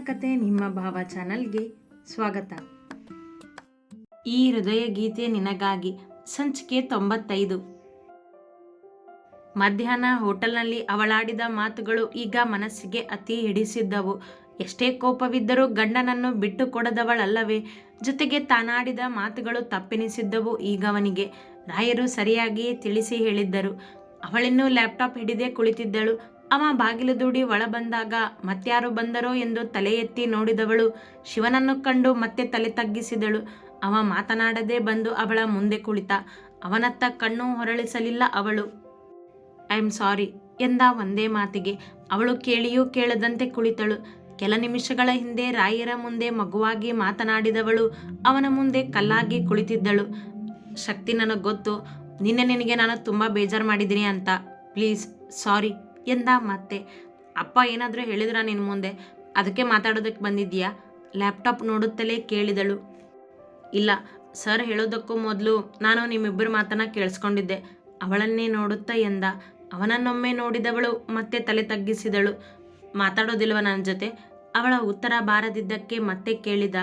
ಕತೆ ನಿಮ್ಮ ಭಾವ ಚಾನಲ್ಗೆ ಸ್ವಾಗತ. ಈ ಹೃದಯ ಗೀತೆ ನಿನಗಾಗಿ ಸಂಚಿಕೆ 95. ಮಧ್ಯಾಹ್ನ ಹೋಟೆಲ್ನಲ್ಲಿ ಅವಳಾಡಿದ ಮಾತುಗಳು ಈಗ ಮನಸ್ಸಿಗೆ ಅತಿ ಹಿಡಿಸಿದ್ದವು. ಎಷ್ಟೇ ಕೋಪವಿದ್ದರೂ ಗಂಡನನ್ನು ಬಿಟ್ಟು ಕೊಡದವಳಲ್ಲವೇ, ಜೊತೆಗೆ ತಾನಾಡಿದ ಮಾತುಗಳು ತಪ್ಪೆನಿಸಿದ್ದವು ಈಗ ಅವನಿಗೆ. ರಾಯರು ಸರಿಯಾಗಿಯೇ ತಿಳಿಸಿ ಹೇಳಿದ್ದರು. ಅವಳಿನ್ನೂ ಲ್ಯಾಪ್ಟಾಪ್ ಹಿಡಿದೇ ಕುಳಿತಿದ್ದಳು. ಅವ ಬಾಗಿಲು ದೂಡಿ ಒಳ ಬಂದಾಗ ಮತ್ಯಾರು ಬಂದರೋ ಎಂದು ತಲೆ ಎತ್ತಿ ನೋಡಿದವಳು ಶಿವನನ್ನು ಕಂಡು ಮತ್ತೆ ತಲೆ ತಗ್ಗಿಸಿದಳು. ಅವ ಮಾತನಾಡದೆ ಬಂದು ಅವಳ ಮುಂದೆ ಕುಳಿತ. ಅವನತ್ತ ಕಣ್ಣು ಹೊರಳಿಸಲಿಲ್ಲ ಅವಳು. ಐ ಆಮ್ ಸಾರಿ ಎಂದ ಒಂದೇ ಮಾತಿಗೆ. ಅವಳು ಕೇಳಿಯೂ ಕೇಳದಂತೆ ಕುಳಿತಳು. ಕೆಲ ನಿಮಿಷಗಳ ಹಿಂದೆ ರಾಯರ ಮುಂದೆ ಮಗುವಾಗಿ ಮಾತನಾಡಿದವಳು ಅವನ ಮುಂದೆ ಕಲ್ಲಾಗಿ ಕುಳಿತಿದ್ದಳು. ಶಕ್ತಿ, ನನಗೆ ಗೊತ್ತು ನಿನಗೆ ನಾನು ತುಂಬ ಬೇಜಾರು ಮಾಡಿದ್ದೀನಿ ಅಂತ. ಪ್ಲೀಸ್ ಸಾರಿ ಎಂದ ಮತ್ತೆ. ಅಪ್ಪ ಏನಾದರೂ ಹೇಳಿದ್ರ ನಿನ್ನ ಮುಂದೆ? ಅದಕ್ಕೆ ಮಾತಾಡೋದಕ್ಕೆ ಬಂದಿದ್ದೀಯಾ? ಲ್ಯಾಪ್ಟಾಪ್ ನೋಡುತ್ತಲೇ ಕೇಳಿದಳು. ಇಲ್ಲ, ಸರ್ ಹೇಳೋದಕ್ಕೂ ಮೊದಲು ನಾನು ನಿಮ್ಮಿಬ್ಬರ ಮಾತನ್ನ ಕೇಳಿಸ್ಕೊಂಡಿದ್ದೆ. ಅವಳನ್ನೇ ನೋಡುತ್ತಾ ಎಂದ. ಅವನನ್ನೊಮ್ಮೆ ನೋಡಿದವಳು ಮತ್ತೆ ತಲೆ ತಗ್ಗಿಸಿದಳು. ಮಾತಾಡೋದಿಲ್ವ ನನ್ನ ಜೊತೆ? ಅವಳ ಉತ್ತರ ಬಾರದಿದ್ದಕ್ಕೆ ಮತ್ತೆ ಕೇಳಿದ.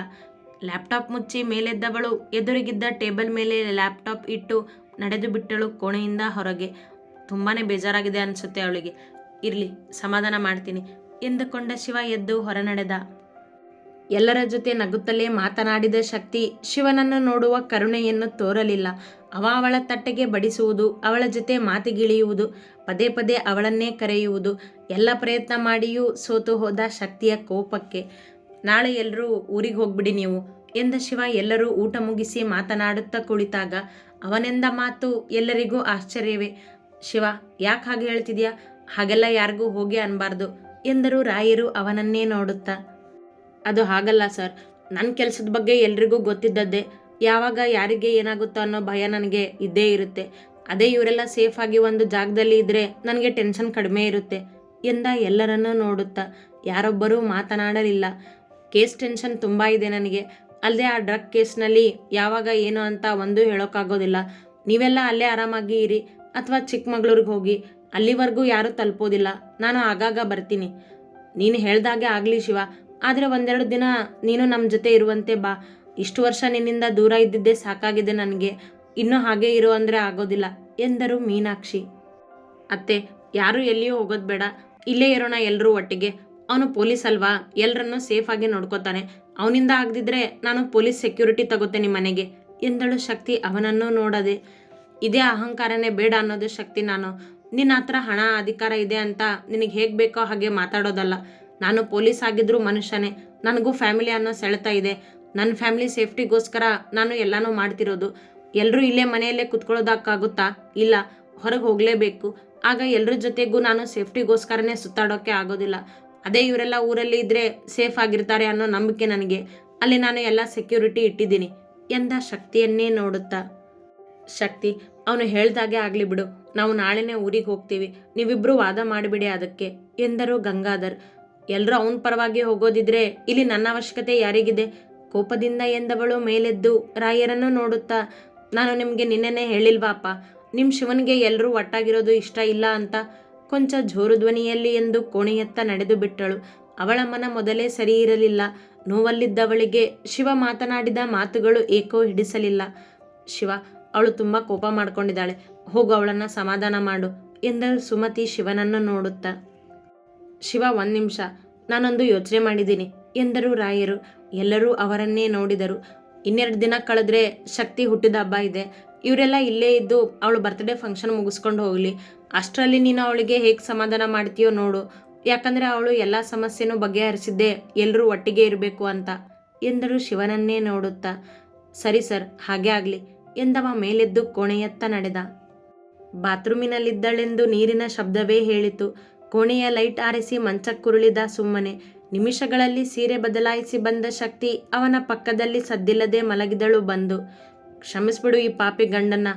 ಲ್ಯಾಪ್ಟಾಪ್ ಮುಚ್ಚಿ ಮೇಲೆದ್ದವಳು ಎದುರಿಗಿದ್ದ ಟೇಬಲ್ ಮೇಲೆ ಲ್ಯಾಪ್ಟಾಪ್ ಇಟ್ಟು ನಡೆದು ಬಿಟ್ಟಳು ಕೋಣೆಯಿಂದ ಹೊರಗೆ. ತುಂಬಾ ಬೇಜಾರಾಗಿದೆ ಅನಿಸುತ್ತೆ ಅವಳಿಗೆ. ಇರಲಿ, ಸಮಾಧಾನ ಮಾಡ್ತೀನಿ ಎಂದುಕೊಂಡ ಶಿವ ಎದ್ದು ಹೊರ ನಡೆದ. ಎಲ್ಲರ ಜೊತೆ ನಗುತ್ತಲೇ ಮಾತನಾಡಿದ ಶಕ್ತಿ ಶಿವನನ್ನು ನೋಡುವ ಕರುಣೆಯನ್ನು ತೋರಲಿಲ್ಲ. ಅವಳ ತಟ್ಟೆಗೆ ಬಡಿಸುವುದು, ಅವಳ ಜೊತೆ ಮಾತಿಗಿಳಿಯುವುದು, ಪದೇ ಪದೇ ಅವಳನ್ನೇ ಕರೆಯುವುದು, ಎಲ್ಲ ಪ್ರಯತ್ನ ಮಾಡಿಯೂ ಸೋತು ಹೋದ ಶಕ್ತಿಯ ಕೋಪಕ್ಕೆ. ನಾಳೆ ಎಲ್ಲರೂ ಊರಿಗೆ ಹೋಗ್ಬಿಡಿ ನೀವು ಎಂದ ಶಿವ ಎಲ್ಲರೂ ಊಟ ಮುಗಿಸಿ ಮಾತನಾಡುತ್ತಾ ಕುಳಿತಾಗ. ಅವನೆಂದ ಮಾತು ಎಲ್ಲರಿಗೂ ಆಶ್ಚರ್ಯವೇ. ಶಿವ, ಯಾಕೆ ಹಾಗೆ ಹೇಳ್ತಿದ್ಯಾ? ಹಾಗೆಲ್ಲ ಯಾರಿಗೂ ಹೋಗಿ ಅನ್ಬಾರ್ದು ಎಂದರು ರಾಯರು ಅವನನ್ನೇ ನೋಡುತ್ತಾ. ಅದು ಹಾಗಲ್ಲ ಸರ್, ನನ್ನ ಕೆಲಸದ ಬಗ್ಗೆ ಎಲ್ರಿಗೂ ಗೊತ್ತಿದ್ದದ್ದೇ. ಯಾವಾಗ ಯಾರಿಗೆ ಏನಾಗುತ್ತೋ ಅನ್ನೋ ಭಯ ನನಗೆ ಇದ್ದೇ ಇರುತ್ತೆ. ಅದೇ ಇವರೆಲ್ಲ ಸೇಫ್ ಆಗಿ ಒಂದು ಜಾಗದಲ್ಲಿ ಇದ್ದರೆ ನನಗೆ ಟೆನ್ಷನ್ ಕಡಿಮೆ ಇರುತ್ತೆ ಎಂದ ಎಲ್ಲರನ್ನೂ ನೋಡುತ್ತಾ. ಯಾರೊಬ್ಬರೂ ಮಾತನಾಡಲಿಲ್ಲ. ಕೇಸ್ ಟೆನ್ಷನ್ ತುಂಬ ಇದೆ ನನಗೆ. ಅಲ್ಲದೆ ಆ ಡ್ರಗ್ ಕೇಸ್ನಲ್ಲಿ ಯಾವಾಗ ಏನು ಅಂತ ಒಂದೂ ಹೇಳೋಕ್ಕಾಗೋದಿಲ್ಲ. ನೀವೆಲ್ಲ ಅಲ್ಲೇ ಆರಾಮಾಗಿ ಇರಿ, ಅಥವಾ ಚಿಕ್ಕಮಗಳೂರಿಗೆ ಹೋಗಿ. ಅಲ್ಲಿವರೆಗೂ ಯಾರೂ ತಲುಪೋದಿಲ್ಲ. ನಾನು ಆಗಾಗ ಬರ್ತೀನಿ. ನೀನು ಹೇಳ್ದಾಗೆ ಆಗಲಿ ಶಿವ, ಆದರೆ ಒಂದೆರಡು ದಿನ ನೀನು ನಮ್ಮ ಜೊತೆ ಇರುವಂತೆ ಬಾ. ಇಷ್ಟು ವರ್ಷ ನಿನ್ನಿಂದ ದೂರ ಇದ್ದಿದ್ದೇ ಸಾಕಾಗಿದೆ ನನಗೆ. ಇನ್ನೂ ಹಾಗೆ ಇರೋ ಅಂದರೆ ಆಗೋದಿಲ್ಲ ಎಂದರು ಮೀನಾಕ್ಷಿ. ಅತ್ತೆ, ಯಾರೂ ಎಲ್ಲಿಯೂ ಹೋಗೋದು ಬೇಡ, ಇಲ್ಲೇ ಇರೋಣ ಎಲ್ಲರೂ ಒಟ್ಟಿಗೆ. ಅವನು ಪೊಲೀಸ್ ಅಲ್ವಾ, ಎಲ್ಲರನ್ನೂ ಸೇಫಾಗಿ ನೋಡ್ಕೋತಾನೆ. ಅವನಿಂದ ಆಗದಿದ್ರೆ ನಾನು ಪೊಲೀಸ್ ಸೆಕ್ಯೂರಿಟಿ ತಗೋತೇನೆ ಮನೆಗೆ ಎಂದಳು ಶಕ್ತಿ ಅವನನ್ನು ನೋಡದೆ. ಇದೇ ಅಹಂಕಾರನೇ ಬೇಡ ಅನ್ನೋದು ಶಕ್ತಿ. ನಾನು ನಿನ್ನ ಹತ್ರ ಹಣ ಅಧಿಕಾರ ಇದೆ ಅಂತ ನಿನಗೆ ಹೇಗೆ ಬೇಕೋ ಹಾಗೆ ಮಾತಾಡೋದಲ್ಲ. ನಾನು ಪೊಲೀಸ್ ಆಗಿದ್ರೂ ಮನುಷ್ಯನೇ. ನನಗೂ ಫ್ಯಾಮಿಲಿ ಅನ್ನೋ ಸೆಳೆತ ಇದೆ. ನನ್ನ ಫ್ಯಾಮಿಲಿ ಸೇಫ್ಟಿಗೋಸ್ಕರ ನಾನು ಎಲ್ಲನೂ ಮಾಡ್ತಿರೋದು. ಎಲ್ಲರೂ ಇಲ್ಲೇ ಮನೆಯಲ್ಲೇ ಕುತ್ಕೊಳ್ಳೋದಕ್ಕಾಗುತ್ತಾ? ಇಲ್ಲ, ಹೊರಗೆ ಹೋಗಲೇಬೇಕು. ಆಗ ಎಲ್ಲರ ಜೊತೆಗೂ ನಾನು ಸೇಫ್ಟಿಗೋಸ್ಕರನೇ ಸುತ್ತಾಡೋಕ್ಕೆ ಆಗೋದಿಲ್ಲ. ಅದೇ ಇವರೆಲ್ಲ ಊರಲ್ಲಿ ಇದ್ದರೆ ಸೇಫ್ ಆಗಿರ್ತಾರೆ ಅನ್ನೋ ನಂಬಿಕೆ ನನಗೆ. ಅಲ್ಲಿ ನಾನು ಎಲ್ಲ ಸೆಕ್ಯೂರಿಟಿ ಇಟ್ಟಿದ್ದೀನಿ ಎಂದ ಶಕ್ತಿಯನ್ನೇ ನೋಡುತ್ತಾ. ಶಕ್ತಿ, ಅವನು ಹೇಳ್ದಾಗೆ ಆಗಲಿ ಬಿಡು. ನಾವು ನಾಳೆನೇ ಊರಿಗೆ ಹೋಗ್ತೀವಿ. ನೀವಿಬ್ಬರು ವಾದ ಮಾಡಿಬಿಡಿ ಅದಕ್ಕೆ ಎಂದರು ಗಂಗಾಧರ್. ಎಲ್ಲರೂ ಅವನ ಪರವಾಗಿ ಹೋಗೋದಿದ್ರೆ ಇಲ್ಲಿ ನನ್ನ ಅವಶ್ಯಕತೆ ಯಾರಿಗಿದೆ? ಕೋಪದಿಂದ ಎಂದವಳು ಮೇಲೆದ್ದು ರಾಯರನ್ನು ನೋಡುತ್ತಾ. ನಾನು ನಿಮಗೆ ನಿನ್ನೆನೇ ಹೇಳಿಲ್ವಾ ಅಪ್ಪ, ನಿಮ್ಮ ಶಿವನಿಗೆ ಎಲ್ಲರೂ ಒಟ್ಟಾಗಿರೋದು ಇಷ್ಟ ಇಲ್ಲ ಅಂತ? ಕೊಂಚ ಜೋರು ಧ್ವನಿಯಲ್ಲಿ ಎಂದು ಕೋಣೆಯತ್ತ ನಡೆದು ಬಿಟ್ಟಳು. ಅವಳ ಮನ ಮೊದಲೇ ಸರಿ ಇರಲಿಲ್ಲ. ನೋವಲ್ಲಿದ್ದವಳಿಗೆ ಶಿವ ಮಾತನಾಡಿದ ಮಾತುಗಳು ಏಕೋ ಹಿಡಿಸಲಿಲ್ಲ. ಶಿವ, ಅವಳು ತುಂಬ ಕೋಪ ಮಾಡ್ಕೊಂಡಿದ್ದಾಳೆ, ಹೋಗು ಅವಳನ್ನು ಸಮಾಧಾನ ಮಾಡು ಎಂದರು ಸುಮತಿ ಶಿವನನ್ನು ನೋಡುತ್ತಾ. ಶಿವ, ಒಂದು ನಿಮಿಷ, ನಾನೊಂದು ಯೋಚನೆ ಮಾಡಿದ್ದೀನಿ ಎಂದರು ರಾಯರು. ಎಲ್ಲರೂ ಅವರನ್ನೇ ನೋಡಿದರು. 2 ದಿನ ಕಳೆದ್ರೆ ಶಕ್ತಿ ಹುಟ್ಟಿದ ಹಬ್ಬ ಇದೆ. ಇವರೆಲ್ಲ ಇಲ್ಲೇ ಇದ್ದು ಅವಳು ಬರ್ತ್ಡೇ ಫಂಕ್ಷನ್ ಮುಗಿಸ್ಕೊಂಡು ಹೋಗಲಿ. ಅಷ್ಟರಲ್ಲಿ ನೀನು ಅವಳಿಗೆ ಹೇಗೆ ಸಮಾಧಾನ ಮಾಡ್ತೀಯೋ ನೋಡು. ಯಾಕಂದರೆ ಅವಳು ಎಲ್ಲ ಸಮಸ್ಯೆನೂ ಬಗೆಹರಿಸಿದ್ದೇ ಎಲ್ಲರೂ ಒಟ್ಟಿಗೆ ಇರಬೇಕು ಅಂತ ಎಂದರು ಶಿವನನ್ನೇ ನೋಡುತ್ತಾ. ಸರಿ ಸರ್, ಹಾಗೆ ಆಗಲಿ ಎಂದವ ಮೇಲೆದ್ದು ಕೋಣೆಯತ್ತ ನಡೆದ. ಬಾತ್ರೂಮಿನಲ್ಲಿದ್ದಳೆಂದು ನೀರಿನ ಶಬ್ದವೇ ಹೇಳಿತು. ಕೋಣೆಯ ಲೈಟ್ ಆರಿಸಿ ಮಂಚಕ್ಕುರುಳಿದ ಸುಮ್ಮನೆ. ನಿಮಿಷಗಳಲ್ಲಿ ಸೀರೆ ಬದಲಾಯಿಸಿ ಬಂದ ಶಕ್ತಿ ಅವನ ಪಕ್ಕದಲ್ಲಿ ಸದ್ದಿಲ್ಲದೆ ಮಲಗಿದಳು ಬಂದು. ಕ್ಷಮಿಸ್ಬಿಡು ಈ ಪಾಪಿ ಗಂಡನ್ನ,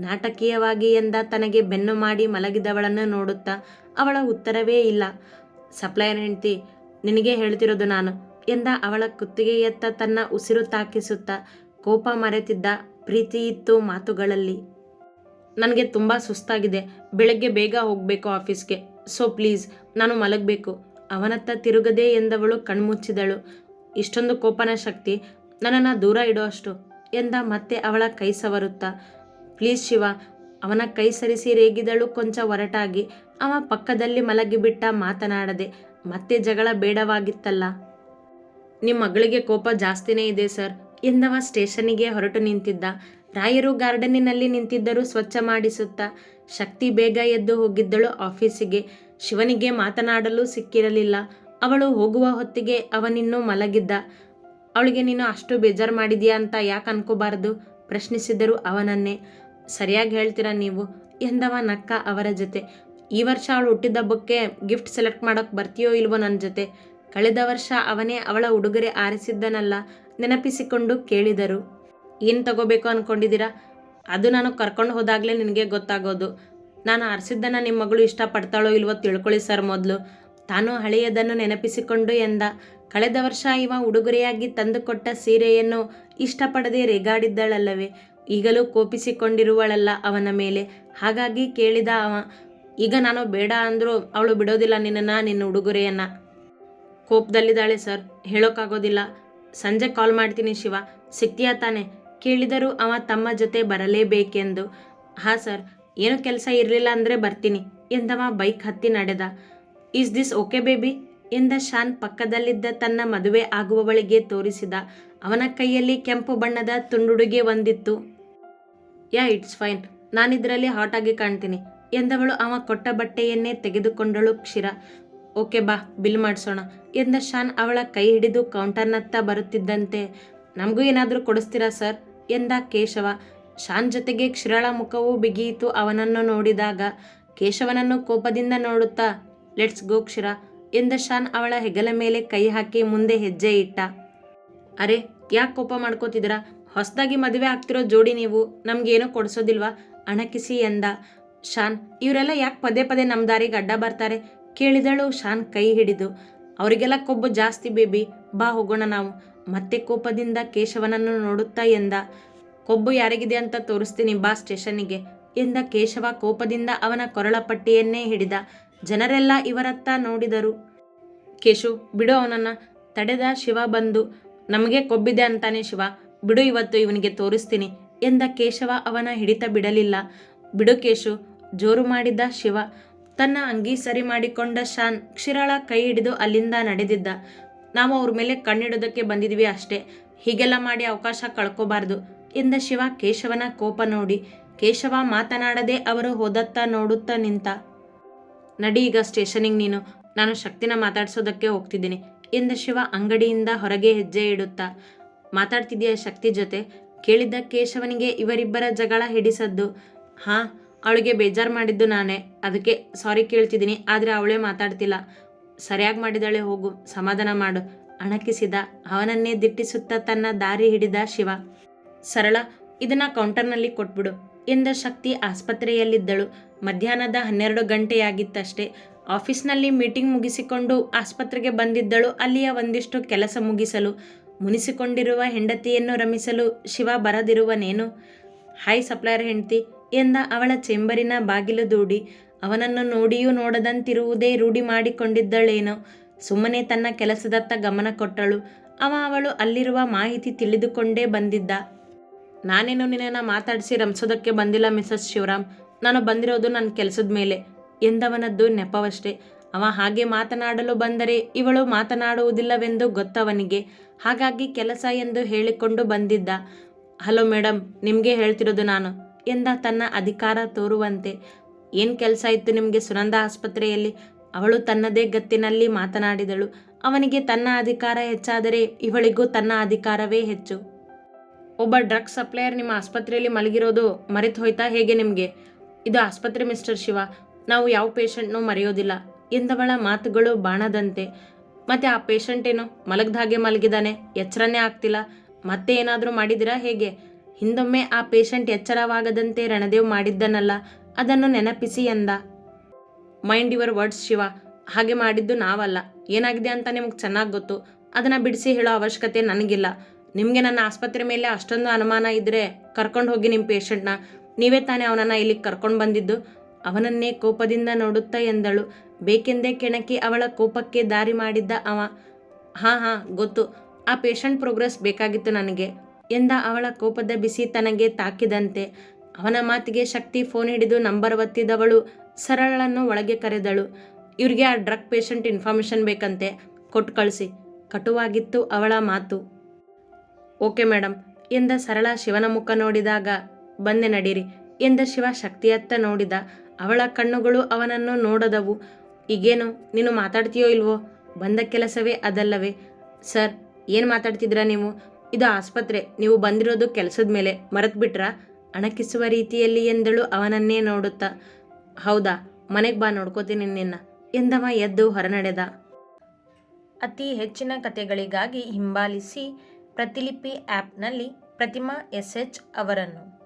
ನಾಟಕೀಯವಾಗಿ ಎಂದ ತನಗೆ ಬೆನ್ನು ಮಾಡಿ ಮಲಗಿದವಳನ್ನು ನೋಡುತ್ತಾ. ಅವಳ ಉತ್ತರವೇ ಇಲ್ಲ. ಸಪ್ಲೈಯರ್ ಹೆಂಡ್ತಿ, ನಿನಗೆ ಹೇಳ್ತಿರೋದು ನಾನು ಎಂದ ಅವಳ ಕುತ್ತಿಗೆಯತ್ತ ತನ್ನ ಉಸಿರು ತಾಕಿಸುತ್ತಾ. ಕೋಪ ಮರೆತಿದ್ದ, ಪ್ರೀತಿ ಇತ್ತು ಮಾತುಗಳಲ್ಲಿ. ನನಗೆ ತುಂಬ ಸುಸ್ತಾಗಿದೆ. ಬೆಳಗ್ಗೆ ಬೇಗ ಹೋಗಬೇಕು ಆಫೀಸ್ಗೆ. ಸೊ ಪ್ಲೀಸ್, ನಾನು ಮಲಗಬೇಕು. ಅವನತ್ತ ತಿರುಗದೆ ಎಂದವಳು ಕಣ್ಮುಚ್ಚಿದಳು. ಇಷ್ಟೊಂದು ಕೋಪನ ಶಕ್ತಿ ನನ್ನನ್ನು ದೂರ ಇಡೋ ಅಷ್ಟು ಎಂದ ಮತ್ತೆ ಅವಳ ಕೈ ಸವರುತ್ತಾ. ಪ್ಲೀಸ್ ಶಿವ. ಅವನ ಕೈ ಸರಿಸಿ ರೇಗಿದಳು ಕೊಂಚ ಒರಟಾಗಿ. ಅವ ಪಕ್ಕದಲ್ಲಿ ಮಲಗಿಬಿಟ್ಟ, ಮಾತನಾಡದೆ. ಮತ್ತೆ ಜಗಳ ಬೇಡವಾಗಿತ್ತಲ್ಲ. ನಿಮ್ಮ ಮಗಳಿಗೆ ಕೋಪ ಜಾಸ್ತಿನೇ ಇದೆ ಸರ್ ಎಂದವ ಸ್ಟೇಷನ್ನಿಗೆ ಹೊರಟು ನಿಂತಿದ್ದ. ರಾಯರು ಗಾರ್ಡನ್ನಿನಲ್ಲಿ ನಿಂತಿದ್ದರು ಸ್ವಚ್ಛ ಮಾಡಿಸುತ್ತಾ. ಶಕ್ತಿ ಬೇಗ ಎದ್ದು ಹೋಗಿದ್ದಳು ಆಫೀಸಿಗೆ. ಶಿವನಿಗೆ ಮಾತನಾಡಲು ಸಿಕ್ಕಿರಲಿಲ್ಲ. ಅವಳು ಹೋಗುವ ಹೊತ್ತಿಗೆ ಅವನಿನ್ನೂ ಮಲಗಿದ್ದ. ಅವಳಿಗೆ ನೀನು ಅಷ್ಟು ಬೇಜಾರು ಮಾಡಿದೀಯಾ ಅಂತ ಯಾಕೆ ಅನ್ಕೋಬಾರ್ದು ಪ್ರಶ್ನಿಸಿದರು ಅವನನ್ನೇ. ಸರಿಯಾಗಿ ಹೇಳ್ತೀರಾ ನೀವು ಎಂದವ ನಕ್ಕ ಅವರ ಜೊತೆ. ಈ ವರ್ಷ ಅವಳು ಹುಟ್ಟಿದಬ್ಬಕ್ಕೆ ಗಿಫ್ಟ್ ಸೆಲೆಕ್ಟ್ ಮಾಡೋಕ್ಕೆ ಬರ್ತೀಯೋ ಇಲ್ವೋ ನನ್ನ ಜೊತೆ? ಕಳೆದ ವರ್ಷ ಅವನೇ ಅವಳ ಉಡುಗೊರೆ ಆರಿಸಿದ್ದನಲ್ಲ ನೆನಪಿಸಿಕೊಂಡು ಕೇಳಿದರು. ಏನು ತಗೋಬೇಕು ಅಂದ್ಕೊಂಡಿದ್ದೀರಾ? ಅದು ನಾನು ಕರ್ಕೊಂಡು ಹೋದಾಗಲೇ ನಿನಗೆ ಗೊತ್ತಾಗೋದು. ನಾನು ಆರಿಸಿದ್ದನ್ನು ನಿಮ್ಮ ಮಗಳು ಇಷ್ಟಪಡ್ತಾಳೋ ಇಲ್ವೋ ತಿಳ್ಕೊಳ್ಳಿ ಸರ್ ಮೊದಲು. ತಾನು ಹಳೆಯದನ್ನು ನೆನಪಿಸಿಕೊಂಡು ಎಂದ. ಕಳೆದ ವರ್ಷ ಇವ ಉಡುಗೊರೆಯಾಗಿ ತಂದುಕೊಟ್ಟ ಸೀರೆಯನ್ನು ಇಷ್ಟಪಡದೆ ರೇಗಾಡಿದ್ದಳಲ್ಲವೇ? ಈಗಲೂ ಕೋಪಿಸಿಕೊಂಡಿರುವಳಲ್ಲ ಅವನ ಮೇಲೆ. ಹಾಗಾಗಿ ಕೇಳಿದ ಅವ. ಈಗ ನಾನು ಬೇಡ ಅಂದರೂ ಅವಳು ಬಿಡೋದಿಲ್ಲ ನಿನ್ನ ಉಡುಗೊರೆಯನ್ನು. ಕೋಪದಲ್ಲಿದ್ದಾಳೆ ಸರ್, ಹೇಳೋಕ್ಕಾಗೋದಿಲ್ಲ. ಸಂಜೆ ಕಾಲ್ ಮಾಡ್ತೀನಿ ಶಿವ, ಸಿಗ್ತೀಯಾ ತಾನೆ ಕೇಳಿದರು ಅವ ತಮ್ಮ ಜೊತೆ ಬರಲೇಬೇಕೆಂದು. ಹಾಂ ಸರ್, ಏನೂ ಕೆಲಸ ಇರಲಿಲ್ಲ ಅಂದರೆ ಬರ್ತೀನಿ ಎಂದವ ಬೈಕ್ ಹತ್ತಿ ನಡೆದ. ಈಸ್ ದಿಸ್ ಓಕೆ ಬೇಬಿ ಎಂದ ಶಾನ್ ಪಕ್ಕದಲ್ಲಿದ್ದ ತನ್ನ ಮದುವೆ ಆಗುವವಳಿಗೆ ತೋರಿಸಿದ. ಅವನ ಕೈಯಲ್ಲಿ ಕೆಂಪು ಬಣ್ಣದ ತುಂಡುಡುಗೆ ಒಂದಿತ್ತು. ಯಾ ಇಟ್ಸ್ ಫೈನ್, ನಾನಿದರಲ್ಲಿ ಹಾಟಾಗಿ ಕಾಣ್ತೀನಿ ಎಂದವಳು ಅವ ಕೊಟ್ಟ ಬಟ್ಟೆಯನ್ನೇ ತೆಗೆದುಕೊಂಡಳು ಕ್ಷೀರ. ಓಕೆ ಬಾ, ಬಿಲ್ ಮಾಡಿಸೋಣ ಎಂದ ಶಾನ್ ಅವಳ ಕೈ ಹಿಡಿದು ಕೌಂಟರ್ನತ್ತ ಬರುತ್ತಿದ್ದಂತೆ. ನಮಗೂ ಏನಾದರೂ ಕೊಡಿಸ್ತೀರಾ ಸರ್ ಎಂದ ಕೇಶವ. ಶಾನ್ ಜೊತೆಗೆ ಕ್ಷೀರಳ ಮುಖವೂ ಬಿಗಿಯಿತು ಅವನನ್ನು ನೋಡಿದಾಗ. ಕೇಶವನನ್ನು ಕೋಪದಿಂದ ನೋಡುತ್ತಾ ಲೆಟ್ಸ್ ಗೋ ಕ್ಷೀರ ಎಂದ ಶಾನ್ ಅವಳ ಹೆಗಲ ಮೇಲೆ ಕೈ ಹಾಕಿ ಮುಂದೆ ಹೆಜ್ಜೆ ಇಟ್ಟ. ಅರೆ, ಯಾಕೆ ಕೋಪ ಮಾಡ್ಕೋತಿದ್ದೀರಾ? ಹೊಸದಾಗಿ ಮದುವೆ ಆಗ್ತಿರೋ ಜೋಡಿ ನೀವು, ನಮಗೇನೂ ಕೊಡಿಸೋದಿಲ್ವಾ ಅಣಕಿಸಿ ಎಂದ. ಶಾನ್, ಇವರೆಲ್ಲ ಯಾಕೆ ಪದೇ ಪದೇ ನಮ್ಮ ದಾರಿಗೆ ಅಡ್ಡ ಬರ್ತಾರೆ ಕೇಳಿದಳು ಶಾನ್ ಕೈ ಹಿಡಿದು. ಅವರಿಗೆಲ್ಲ ಕೊಬ್ಬು ಜಾಸ್ತಿ ಬೇಬಿ, ಬಾ ಹೋಗೋಣ ನಾವು ಮತ್ತೆ ಕೋಪದಿಂದ ಕೇಶವನನ್ನು ನೋಡುತ್ತಾ ಎಂದ. ಕೊಬ್ಬು ಯಾರಿಗಿದೆ ಅಂತ ತೋರಿಸ್ತೀನಿ ಬಾ ಸ್ಟೇಷನ್ನಿಗೆ ಎಂದ ಕೇಶವ ಕೋಪದಿಂದ ಅವನ ಕೊರಳ ಪಟ್ಟಿಯನ್ನೇ ಹಿಡಿದ. ಜನರೆಲ್ಲ ಇವರತ್ತ ನೋಡಿದರು. ಕೇಶು, ಬಿಡು ಅವನನ್ನು ತಡೆದ ಶಿವ ಬಂದು. ನಮಗೆ ಕೊಬ್ಬಿದೆ ಅಂತಾನೆ ಶಿವ, ಬಿಡು, ಇವತ್ತು ಇವನಿಗೆ ತೋರಿಸ್ತೀನಿ ಎಂದ ಕೇಶವ ಅವನ ಹಿಡಿತ ಬಿಡಲಿಲ್ಲ. ಬಿಡು ಕೇಶು ಜೋರು ಮಾಡಿದ ಶಿವ. ತನ್ನ ಅಂಗಿ ಸರಿ ಮಾಡಿಕೊಂಡ ಶಾನ್ ಕ್ಷೀರಳ ಕೈ ಹಿಡಿದು ಅಲ್ಲಿಂದ ನಡೆದಿದ್ದ. ನಾವು ಅವ್ರ ಮೇಲೆ ಕಣ್ಣಿಡೋದಕ್ಕೆ ಬಂದಿದ್ವಿ ಅಷ್ಟೇ, ಹೀಗೆಲ್ಲ ಮಾಡಿ ಅವಕಾಶ ಕಳ್ಕೋಬಾರ್ದು ಎಂದ ಶಿವ ಕೇಶವನ ಕೋಪ ನೋಡಿ. ಕೇಶವ ಮಾತನಾಡದೆ ಅವರು ಹೋದತ್ತ ನೋಡುತ್ತಾ ನಿಂತ. ನಡಿ ಈಗ ಸ್ಟೇಷನಿಗೆ ನೀನು, ನಾನು ಶಕ್ತಿನ ಮಾತಾಡ್ಸೋದಕ್ಕೆ ಹೋಗ್ತಿದ್ದೀನಿ ಎಂದ ಶಿವ ಅಂಗಡಿಯಿಂದ ಹೊರಗೆ ಹೆಜ್ಜೆ ಇಡುತ್ತಾ. ಮಾತಾಡ್ತಿದ್ದೀಯ ಶಕ್ತಿ ಜೊತೆ ಕೇಳಿದ್ದ ಕೇಶವನಿಗೆ ಇವರಿಬ್ಬರ ಜಗಳ ಹಿಡಿಸದ್ದು. ಹಾಂ, ಅವಳಿಗೆ ಬೇಜಾರು ಮಾಡಿದ್ದು ನಾನೇ, ಅದಕ್ಕೆ ಸಾರಿ ಕೇಳ್ತಿದ್ದೀನಿ, ಆದರೆ ಅವಳೇ ಮಾತಾಡ್ತಿಲ್ಲ. ಸರಿಯಾಗಿ ಮಾಡಿದಾಳೆ, ಹೋಗು ಸಮಾಧಾನ ಮಾಡು ಅಣಕಿಸಿದ. ಅವನನ್ನೇ ದಿಟ್ಟಿಸುತ್ತಾ ತನ್ನ ದಾರಿ ಹಿಡಿದ ಶಿವ. ಸರಳ, ಇದನ್ನ ಕೌಂಟರ್ನಲ್ಲಿ ಕೊಟ್ಬಿಡು ಎಂದ ಶಕ್ತಿ ಆಸ್ಪತ್ರೆಯಲ್ಲಿದ್ದಳು. ಮಧ್ಯಾಹ್ನದ 12 ಗಂಟೆಯಾಗಿತ್ತಷ್ಟೇ. ಆಫೀಸ್ನಲ್ಲಿ ಮೀಟಿಂಗ್ ಮುಗಿಸಿಕೊಂಡು ಆಸ್ಪತ್ರೆಗೆ ಬಂದಿದ್ದಳು. ಅಲ್ಲಿಯ ಒಂದಿಷ್ಟು ಕೆಲಸ ಮುಗಿಸಲು, ಮುನಿಸಿಕೊಂಡಿರುವ ಹೆಂಡತಿಯನ್ನು ರಮಿಸಲು ಶಿವ ಬರದಿರುವನೇನು? ಹಾಯ್ ಸಪ್ಲೈಯರ್ ಹೆಂಡತಿ ಎಂದ ಅವಳ ಚೇಂಬರಿನ ಬಾಗಿಲು ದೂಡಿ. ಅವನನ್ನು ನೋಡಿಯೂ ನೋಡದಂತಿರುವುದೇ ರೂಢಿ ಮಾಡಿಕೊಂಡಿದ್ದಳೇನೋ. ಸುಮ್ಮನೆ ತನ್ನ ಕೆಲಸದತ್ತ ಗಮನ ಕೊಟ್ಟಳು. ಅವಳು ಅಲ್ಲಿರುವ ಮಾಹಿತಿ ತಿಳಿದುಕೊಂಡೇ ಬಂದಿದ್ದ. ನಾನೇನು ನಿನ್ನನ್ನು ಮಾತಾಡಿಸಿ ರಂಸೋದಕ್ಕೆ ಬಂದಿಲ್ಲ ಮಿಸಸ್ ಶಿವರಾಮ್, ನಾನು ಬಂದಿರೋದು ನನ್ನ ಕೆಲಸದ ಮೇಲೆ ಎಂದವನದ್ದು ನೆಪವಷ್ಟೇ. ಅವ ಹಾಗೆ ಮಾತನಾಡಲು ಬಂದರೆ ಇವಳು ಮಾತನಾಡುವುದಿಲ್ಲವೆಂದು ಗೊತ್ತವನಿಗೆ. ಹಾಗಾಗಿ ಕೆಲಸ ಎಂದು ಹೇಳಿಕೊಂಡು ಬಂದಿದ್ದ. ಹಲೋ ಮೇಡಮ್, ನಿಮಗೆ ಹೇಳ್ತಿರೋದು ನಾನು ಎಂದ ತನ್ನ ಅಧಿಕಾರ ತೋರುವಂತೆ. ಏನು ಕೆಲಸ ಇತ್ತು ನಿಮಗೆ ಸುನಂದ ಆಸ್ಪತ್ರೆಯಲ್ಲಿ? ಅವಳು ತನ್ನದೇ ಗತ್ತಿನಲ್ಲಿ ಮಾತನಾಡಿದಳು. ಅವನಿಗೆ ತನ್ನ ಅಧಿಕಾರ ಹೆಚ್ಚಾದರೆ ಇವಳಿಗೂ ತನ್ನ ಅಧಿಕಾರವೇ ಹೆಚ್ಚು. ಒಬ್ಬ ಡ್ರಗ್ ಸಪ್ಲೈಯರ್ ನಿಮ್ಮ ಆಸ್ಪತ್ರೆಯಲ್ಲಿ ಮಲಗಿರೋದು ಮರೆತು ಹೋಯ್ತಾ ಹೇಗೆ ನಿಮಗೆ? ಇದು ಆಸ್ಪತ್ರೆ ಮಿಸ್ಟರ್ ಶಿವ, ನಾವು ಯಾವ ಪೇಷಂಟ್ನೂ ಮರೆಯೋದಿಲ್ಲ ಎಂದವಳ ಮಾತುಗಳು ಬಾಣದಂತೆ. ಮತ್ತು ಆ ಪೇಷಂಟ್ ಏನು ಮಲಗ್ದ ಹಾಗೆ ಮಲಗಿದಾನೆ, ಎಚ್ಚರನೇ ಆಗ್ತಿಲ್ಲ, ಮತ್ತೆ ಏನಾದರೂ ಮಾಡಿದಿರಾ ಹೇಗೆ? ಹಿಂದೊಮ್ಮೆ ಆ ಪೇಷಂಟ್ ಎಚ್ಚರವಾಗದಂತೆ ರಣದೇವ್ ಮಾಡಿದ್ದನಲ್ಲ, ಅದನ್ನು ನೆನಪಿಸಿ ಎಂದ. ಮೈಂಡ್ ಯುವರ್ ವರ್ಡ್ಸ್ ಶಿವ, ಹಾಗೆ ಮಾಡಿದ್ದು ನಾವಲ್ಲ. ಏನಾಗಿದೆ ಅಂತ ನಿಮಗೆ ಚೆನ್ನಾಗಿ ಗೊತ್ತು, ಅದನ್ನು ಬಿಡಿಸಿ ಹೇಳೋ ಅವಶ್ಯಕತೆ ನನಗಿಲ್ಲ. ನಿಮಗೆ ನನ್ನ ಆಸ್ಪತ್ರೆ ಮೇಲೆ ಅಷ್ಟೊಂದು ಅನುಮಾನ ಇದ್ದರೆ ಕರ್ಕೊಂಡು ಹೋಗಿ ನಿಮ್ಮ ಪೇಷಂಟ್ನ. ನೀವೇ ತಾನೇ ಅವನನ್ನು ಇಲ್ಲಿಗೆ ಕರ್ಕೊಂಡು ಬಂದಿದ್ದು. ಅವನನ್ನೇ ಕೋಪದಿಂದ ನೋಡುತ್ತಾ ಎಂದಳು. ಬೇಕೆಂದೇ ಕೆಣಕಿ ಅವಳ ಕೋಪಕ್ಕೆ ದಾರಿ ಮಾಡಿದ್ದ ಅವ. ಹಾಂ ಗೊತ್ತು, ಆ ಪೇಷಂಟ್ ಪ್ರೋಗ್ರೆಸ್ ಬೇಕಾಗಿತ್ತು ನನಗೆ ಎಂದ ಅವಳ ಕೋಪದ ಬಿಸಿ ತನಗೆ ತಾಕಿದಂತೆ. ಅವನ ಮಾತಿಗೆ ಶಕ್ತಿ ಫೋನ್ ಹಿಡಿದು ನಂಬರ್ ಒತ್ತಿದವಳು ಸರಳನ್ನು ಒಳಗೆ ಕರೆದಳು. ಇವ್ರಿಗೆ ಆ ಡ್ರಗ್ ಪೇಷಂಟ್ ಇನ್ಫಾರ್ಮೇಷನ್ ಬೇಕಂತೆ, ಕೊಟ್ಟು ಕಳಿಸಿ. ಕಟುವಾಗಿತ್ತು ಅವಳ ಮಾತು. ಓಕೆ ಮೇಡಮ್ ಎಂದ ಸರಳ ಶಿವನ ಮುಖ ನೋಡಿದಾಗ, ಬಂದೆ ನಡೀರಿ ಎಂದ ಶಿವ ಶಕ್ತಿಯತ್ತ ನೋಡಿದ. ಅವಳ ಕಣ್ಣುಗಳು ಅವನನ್ನು ನೋಡದವು. ಈಗೇನು ನೀನು ಮಾತಾಡ್ತೀಯೋ ಇಲ್ವೋ? ಬಂದ ಕೆಲಸವೇ ಅದಲ್ಲವೇ? ಸರ್, ಏನು ಮಾತಾಡ್ತಿದ್ರಾ ನೀವು? ಇದು ಆಸ್ಪತ್ರೆ, ನೀವು ಬಂದಿರೋದು ಕೆಲಸದ ಮೇಲೆ, ಮರೆತುಬಿಟ್ರಾ? ಅಣಕಿಸುವ ರೀತಿಯಲ್ಲಿ ಎಂದಳು ಅವನನ್ನೇ ನೋಡುತ್ತಾ. ಹೌದಾ, ಮನೆಗೆ ಬಾ, ನೋಡ್ಕೋತೀನಿ ನಿನ್ನ ಎಂದವ ಎದ್ದು ಹೊರನಡೆದ. ಅತಿ ಹೆಚ್ಚಿನ ಕಥೆಗಳಿಗಾಗಿ ಹಿಂಬಾಲಿಸಿ ಪ್ರತಿಲಿಪಿ ಆ್ಯಪ್ನಲ್ಲಿ ಪ್ರತಿಮಾ SH ಅವರನ್ನು.